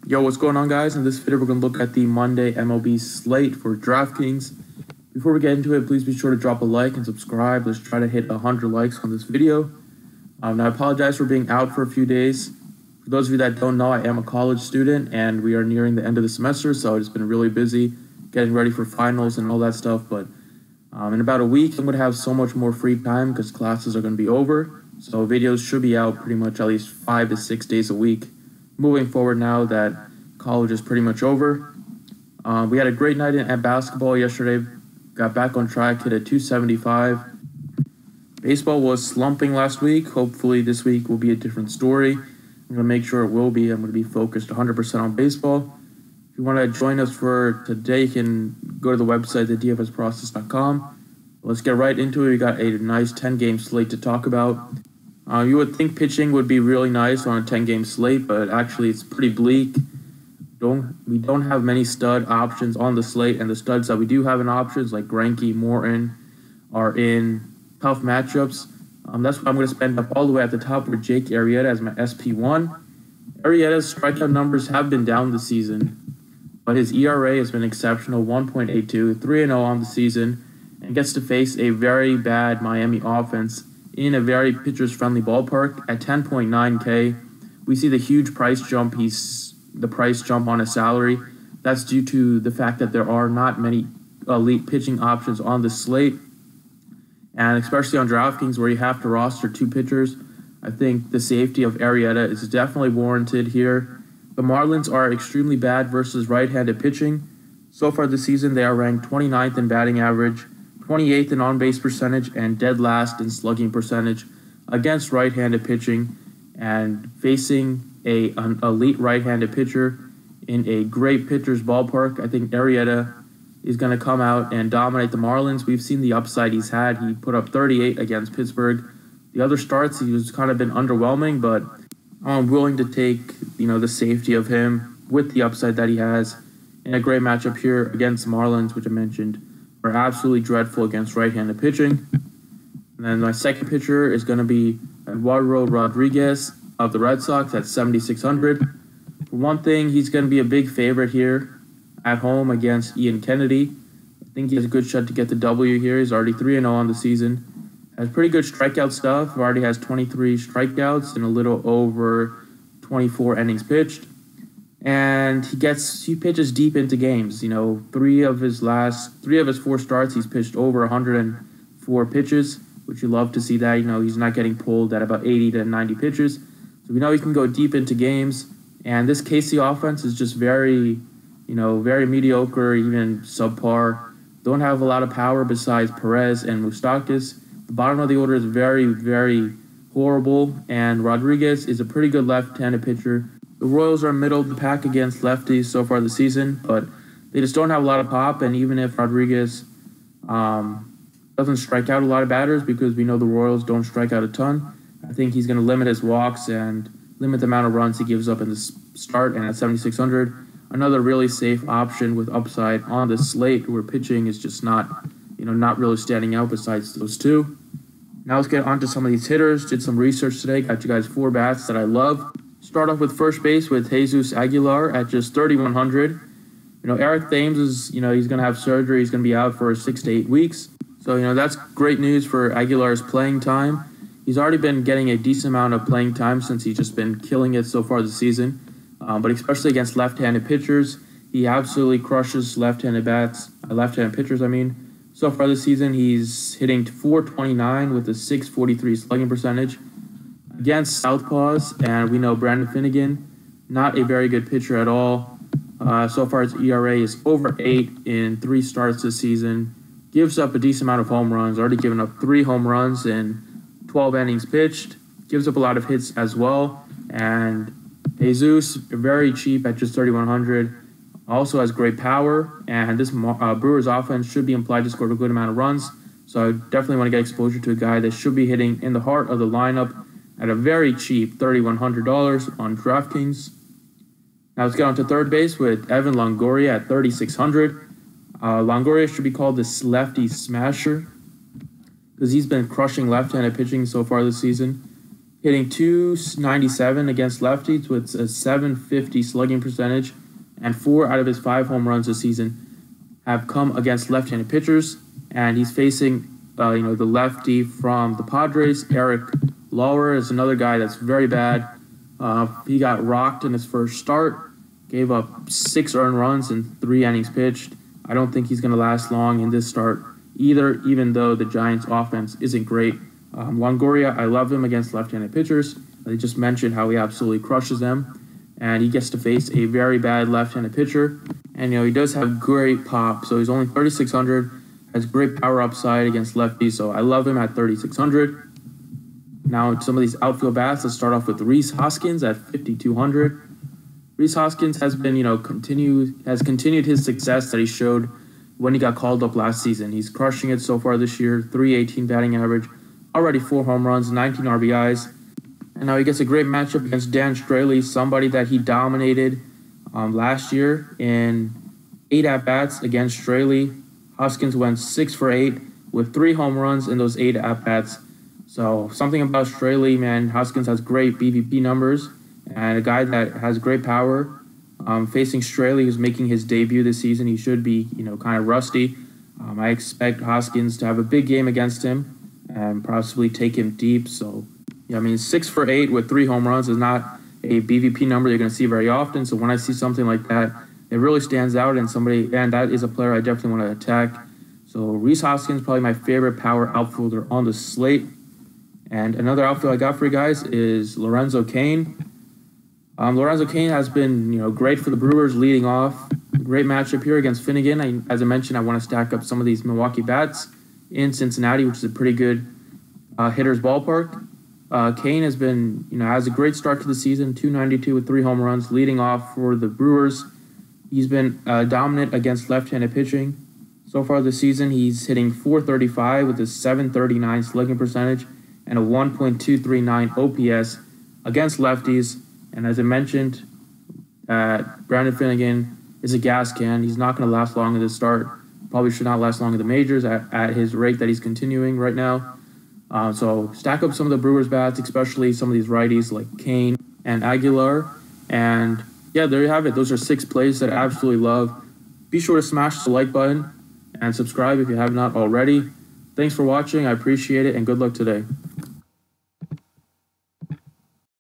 Yo, what's going on, guys? In this video, we're going to look at the Monday MLB slate for DraftKings. Before we get into it, please be sure to drop a like and subscribe. Let's try to hit 100 likes on this video. Now, I apologize for being out for a few days. For those of you that don't know, I am a college student, and we are nearing the end of the semester, so it's been really busy getting ready for finals and all that stuff. But in about a week, I'm going to have so much more free time because classes are going to be over. So videos should be out pretty much at least 5 to 6 days a week. Moving forward now that college is pretty much over. We had a great night at basketball yesterday. Got back on track, hit a 275. Baseball was slumping last week. Hopefully this week will be a different story. I'm going to make sure it will be. I'm going to be focused 100% on baseball. If you want to join us for today, you can go to the website, thedfsprocess.com. Let's get right into it. We got a nice 10-game slate to talk about. You would think pitching would be really nice on a 10-game slate, but actually it's pretty bleak. We don't have many stud options on the slate, and the studs that we do have in options, like Greinke, Morton, are in tough matchups. That's why I'm going to spend up all the way at the top with Jake Arrieta as my SP1. Arrieta's strikeout numbers have been down this season, but his ERA has been exceptional, 1.82, 3-0 on the season, and gets to face a very bad Miami offense in a very pitchers-friendly ballpark at 10.9K. We see the huge price jump. The price jump on his salary. That's due to the fact that there are not many elite pitching options on the slate, and especially on DraftKings where you have to roster 2 pitchers. I think the safety of Arrieta is definitely warranted here. The Marlins are extremely bad versus right-handed pitching. So far this season, they are ranked 29th in batting average, 28th in on-base percentage, and dead last in slugging percentage against right-handed pitching. And facing an elite right-handed pitcher in a great pitcher's ballpark, I think Arrieta is going to come out and dominate the Marlins. We've seen the upside he's had. He put up 38 against Pittsburgh. The other starts, he was kind of been underwhelming, but I'm willing to take the safety of him with the upside that he has in a great matchup here against Marlins, which I mentioned are absolutely dreadful against right-handed pitching. And then my second pitcher is going to be Eduardo Rodriguez of the Red Sox at 7,600. For one thing, he's going to be a big favorite here at home against Ian Kennedy. I think he has a good shot to get the W here. He's already 3-0 on the season. Has pretty good strikeout stuff. Already has 23 strikeouts and a little over 24 innings pitched. And he pitches deep into games. Three of his 4 starts, he's pitched over 104 pitches, which you love to see that. He's not getting pulled at about 80 to 90 pitches. So we know he can go deep into games. And this KC offense is just very mediocre, even subpar. Don't have a lot of power besides Perez and Moustakas. The bottom of the order is very, very horrible. And Rodriguez is a pretty good left-handed pitcher. The Royals are middle of the pack against lefties so far this season, but they just don't have a lot of pop. And even if Rodriguez doesn't strike out a lot of batters, because we know the Royals don't strike out a ton, I think he's going to limit his walks and limit the amount of runs he gives up in the start. And at 7,600, another really safe option with upside on the slate where pitching is just not really standing out besides those 2. Now let's get on to some of these hitters. Did some research today. Got you guys 4 bats that I love. Start off with first base with Jesus Aguilar at just 3,100. Eric Thames is, he's going to have surgery. He's going to be out for 6 to 8 weeks. So, that's great news for Aguilar's playing time. He's already been getting a decent amount of playing time since he's just been killing it so far this season. But especially against left-handed pitchers, he absolutely crushes left-handed pitchers, So far this season, he's hitting .429 with a .643 slugging percentage against southpaws, and we know Brandon Finnegan, not a very good pitcher at all. So far, his ERA is over 8 in 3 starts this season. Gives up a decent amount of home runs, already given up 3 home runs in 12 innings pitched. Gives up a lot of hits as well. And Jesus, very cheap at just 3,100. Also has great power, and this Brewers offense should be implied to score a good amount of runs. So I definitely want to get exposure to a guy that should be hitting in the heart of the lineup at a very cheap $3,100 on DraftKings. Now let's get on to third base with Evan Longoria at 3,600. Longoria should be called the lefty smasher because he's been crushing left-handed pitching so far this season. hitting 297 against lefties with a 750 slugging percentage, and 4 out of his 5 home runs this season have come against left-handed pitchers. And he's facing, the lefty from the Padres. Eric Lauer is another guy that's very bad. He got rocked in his first start, gave up 6 earned runs in 3 innings pitched. I don't think he's going to last long in this start either, even though the Giants' offense isn't great. Longoria, I love him against left-handed pitchers. I just mentioned how he absolutely crushes them. And he gets to face a very bad left-handed pitcher. And, he does have great pop. So he's only 3,600, has great power upside against lefties. So I love him at 3,600. Now, some of these outfield bats. Let's start off with Rhys Hoskins at 5,200. Rhys Hoskins has been, continued his success that he showed when he got called up last season. He's crushing it so far this year. 318 batting average, already 4 home runs, 19 RBIs. And now he gets a great matchup against Dan Straley, somebody that he dominated last year in 8 at-bats against Straley. Hoskins went 6 for 8 with 3 home runs in those 8 at-bats. So something about Straley, man, Hoskins has great BVP numbers and a guy that has great power. Facing Straley, who's making his debut this season, he should be, kind of rusty. I expect Hoskins to have a big game against him and possibly take him deep. So, 6 for 8 with 3 home runs is not a BVP number you're going to see very often. So when I see something like that, it really stands out, and that is a player I definitely want to attack. So Rhys Hoskins, probably my favorite power outfielder on the slate. And another outfield I got for you guys is Lorenzo Cain. Lorenzo Cain has been, great for the Brewers leading off. Great matchup here against Finnegan. As I mentioned, I want to stack up some of these Milwaukee bats in Cincinnati, which is a pretty good hitter's ballpark. Cain has been, has a great start to the season, 292 with 3 home runs, leading off for the Brewers. He's been dominant against left-handed pitching. So far this season, he's hitting 435 with a 739 slugging percentage and a 1.239 OPS against lefties. And as I mentioned, Brandon Finnegan is a gas can. He's not going to last long in this start. Probably should not last long in the majors at his rate that he's continuing right now. So stack up some of the Brewers bats, especially some of these righties like Cain and Aguilar. And yeah, there you have it. Those are 6 plays that I absolutely love. Be sure to smash the like button and subscribe if you have not already. Thanks for watching. I appreciate it, and good luck today.